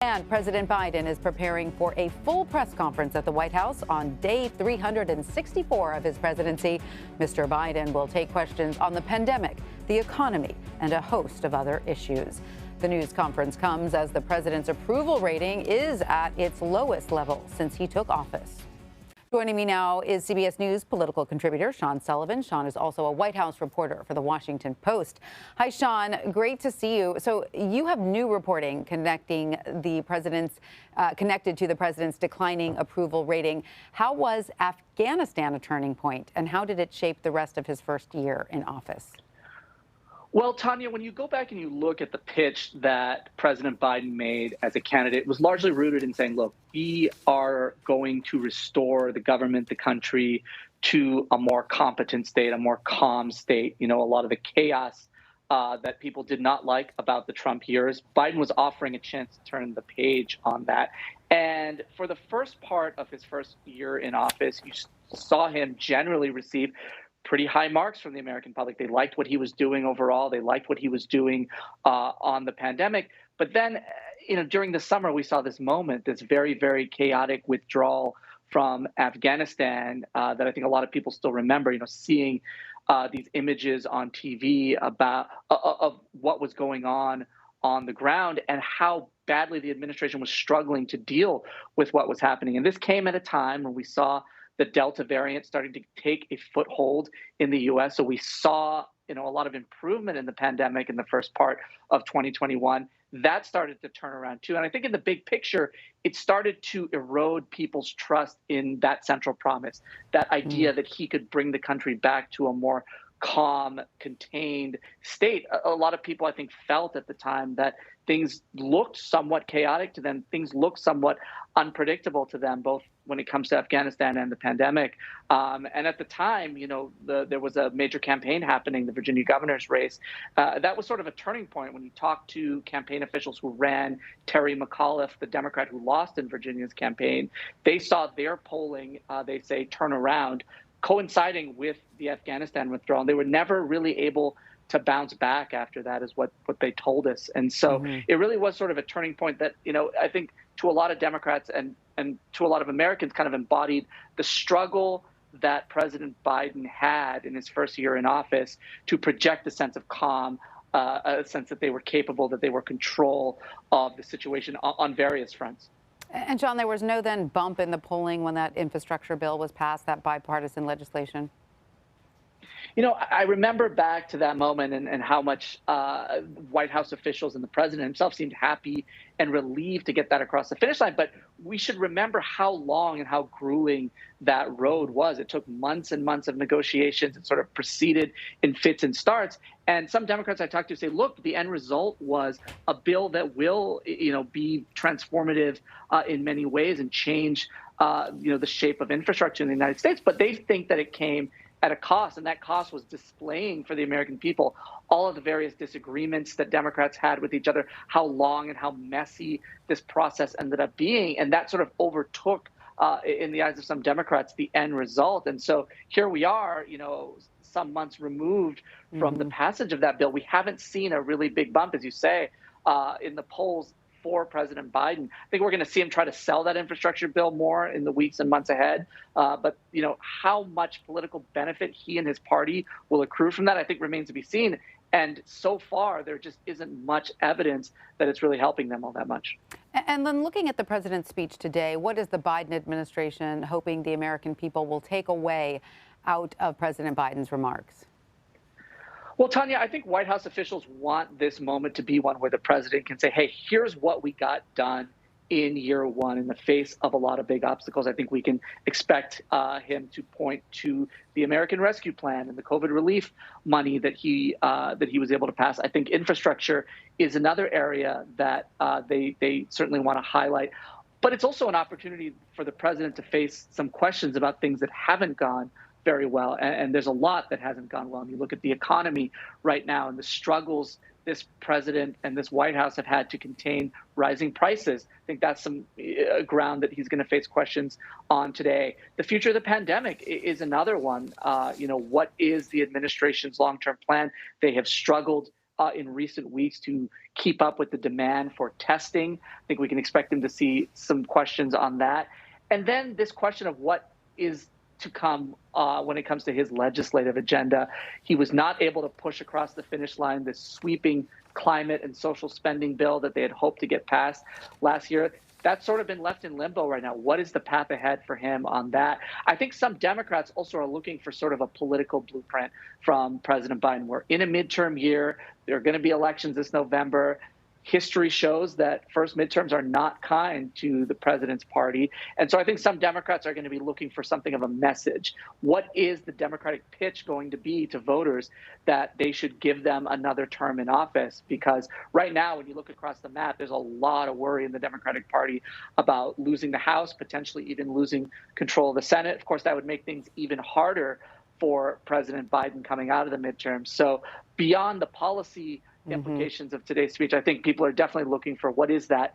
And President Biden is preparing for a full press conference at the White House on day 364 of his presidency. Mr. Biden will take questions on the pandemic, the economy, and a host of other issues. The news conference comes as the president's approval rating is at its lowest level since he took office. Joining me now is CBS News political contributor Sean Sullivan. Sean is also a White House reporter for The Washington Post. Hi, Sean. Great to see you. So you have new reporting connecting the president's connected to the president's declining approval rating. How was Afghanistan a turning point, and how did it shape the rest of his first year in office? Well, Tanya, when you go back and you look at the pitch that President Biden made as a candidate, it was largely rooted in saying, look, we are going to restore the government, the country to a more competent state, a more calm state. You know, a lot of the chaos that people did not like about the Trump years, Biden was offering a chance to turn the page on that. And for the first part of his first year in office, you saw him generally receive pretty high marks from the American public. They liked what he was doing overall. They liked what he was doing on the pandemic. But then, during the summer, we saw this moment, this very, very chaotic withdrawal from Afghanistan that I think a lot of people still remember, seeing these images on TV of what was going on the ground and how badly the administration was struggling to deal with what was happening. And this came at a time when we saw the Delta variant starting to take a foothold in the U.S. So we saw, a lot of improvement in the pandemic in the first part of 2021. That started to turn around too. And I think in the big picture, it started to erode people's trust in that central promise, that idea that he could bring the country back to a more calm, contained state. A lot of people, I think, felt at the time that things looked somewhat chaotic to them. Things looked somewhat unpredictable to them, both when it comes to Afghanistan and the pandemic. And at the time, there was a major campaign happening, the Virginia governor's race. That was sort of a turning point when you talk to campaign officials who ran. Terry McAuliffe, the Democrat who lost in Virginia's campaign, they saw their polling, they say, turn around, coinciding with the Afghanistan withdrawal. They were never really able to bounce back after that, is what they told us. And so it really was sort of a turning point that, I think to a lot of Democrats and to a lot of Americans kind of embodied the struggle that President Biden had in his first year in office to project a sense of calm, a sense that they were capable, that they were in control of the situation on various fronts. And John, there was no then bump in the polling when that infrastructure bill was passed, that bipartisan legislation? I remember back to that moment and how much White House officials and the president himself seemed happy and relieved to get that across the finish line. But we should remember how long and how grueling that road was. It took months and months of negotiations. It sort of proceeded in fits and starts. And some Democrats I talked to say, look, the end result was a bill that will, be transformative in many ways and change, the shape of infrastructure in the United States. But they think that it came at a cost, and that cost was displaying for the American people all of the various disagreements that Democrats had with each other, how long and how messy this process ended up being. And that sort of overtook, in the eyes of some Democrats, the end result. And so here we are, some months removed from the passage of that bill. We haven't seen a really big bump, as you say, in the polls for President Biden. I think we're going to see him try to sell that infrastructure bill more in the weeks and months ahead. But, how much political benefit he and his party will accrue from that, I think remains to be seen. And so far, there just isn't much evidence that it's really helping them all that much. And then looking at the president's speech today, what is the Biden administration hoping the American people will take away out of President Biden's remarks? Well, Tanya, I think White House officials want this moment to be one where the president can say, hey, here's what we got done in year one in the face of a lot of big obstacles. I think we can expect him to point to the American Rescue Plan and the COVID relief money that he was able to pass. I think infrastructure is another area that they certainly want to highlight. But it's also an opportunity for the president to face some questions about things that haven't gone very well. And there's a lot that hasn't gone well. And you look at the economy right now and the struggles this president and this White House have had to contain rising prices. I think that's some ground that he's going to face questions on today. The future of the pandemic is another one. What is the administration's long-term plan? They have struggled in recent weeks to keep up with the demand for testing. I think we can expect him to see some questions on that. And then this question of what is to come when it comes to his legislative agenda. He was not able to push across the finish line this sweeping climate and social spending bill that they had hoped to get passed last year. That's sort of been left in limbo right now. What is the path ahead for him on that? I think some Democrats also are looking for sort of a political blueprint from President Biden. We're in a midterm year. There are going to be elections this November. History shows that first midterms are not kind to the president's party. And so I think some Democrats are going to be looking for something of a message. What is the Democratic pitch going to be to voters that they should give them another term in office? Because right now, when you look across the map, there's a lot of worry in the Democratic Party about losing the House, potentially even losing control of the Senate. Of course, that would make things even harder for President Biden coming out of the midterms. So beyond the policy implications of today's speech, I think people are definitely looking for what is that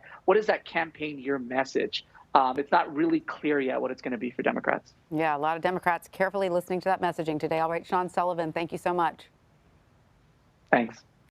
campaign year message. It's not really clear yet what it's going to be for Democrats. Yeah, a lot of Democrats carefully listening to that messaging today. All right, Sean Sullivan, thank you so much. Thanks.